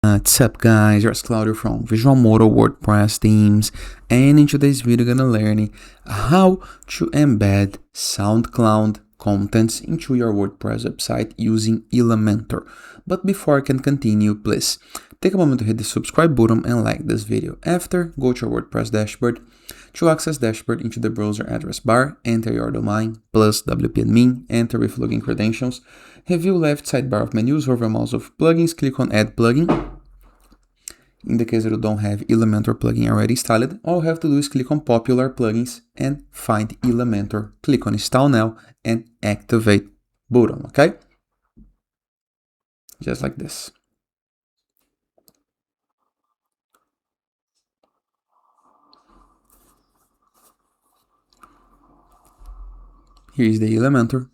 What's up guys, it's Claudio from Visual Modo WordPress themes, and in today's video we're gonna learn how to embed SoundCloud contents into your WordPress website using Elementor. But before I can continue, please take a moment to hit the subscribe button and like this video. After, go to your WordPress dashboard. To access dashboard into the browser address bar, enter your domain plus WP-admin, enter with login credentials, review left sidebar of menus, hover mouse of plugins, click on add plugin. In the case that you don't have Elementor plugin already installed, all you have to do is click on popular plugins and find Elementor. Click on install now and activate button, okay? Just like this. Here is the Elementor.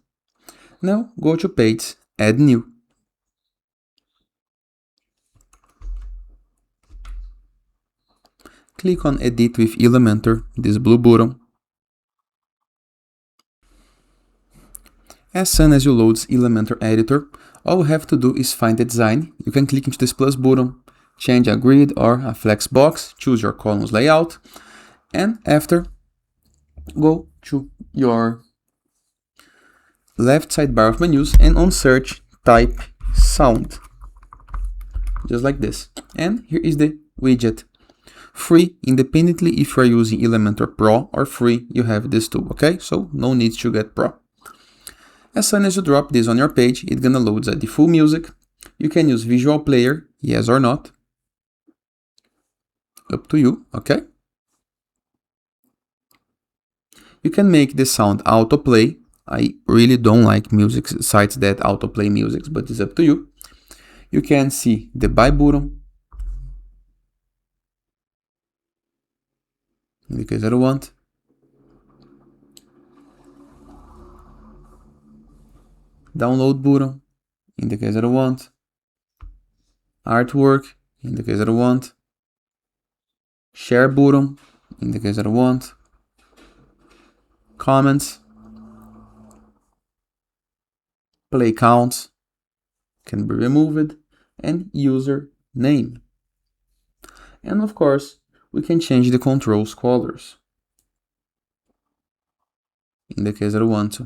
Now go to page, add new. Click on edit with Elementor, this blue button. As soon as you load Elementor editor, all you have to do is find the design. You can click into this plus button, change a grid or a flex box, choose your columns layout, and after, go to your left sidebar of menus and on search type sound, just like this. And here is the widget. Free, independently if you are using Elementor Pro or free, you have this tool, okay? So no need to get Pro. As soon as you drop this on your page, it's gonna load the full music. You can use visual player, yes or not. Up to you, okay? You can make the sound autoplay. I really don't like music sites that autoplay music, but it's up to you. You can see the buy button. In the case that I want. Download button. In the case that I want. Artwork. In the case that I want. Share button. In the case that I want. Comments. Play counts can be removed, and user name. And of course, we can change the controls colors in the case that you want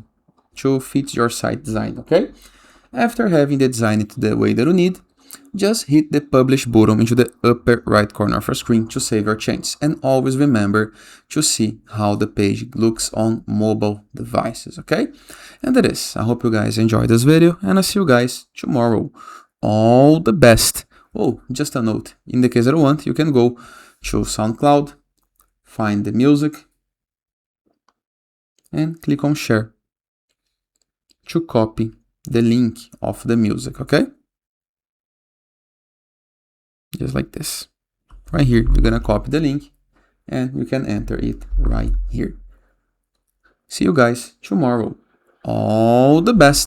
to fit your site design, okay? After having the design it the way that you need, just hit the publish button into the upper right corner of your screen to save your changes. And always remember to see how the page looks on mobile devices, okay? And that is, I hope you guys enjoyed this video, and I'll see you guys tomorrow. All the best. Oh, just a note, in the case that you want, you can go to SoundCloud, find the music, and click on share to copy the link of the music, okay? Just like this. Right here, you're gonna copy the link and you can enter it right here. See you guys tomorrow. All the best.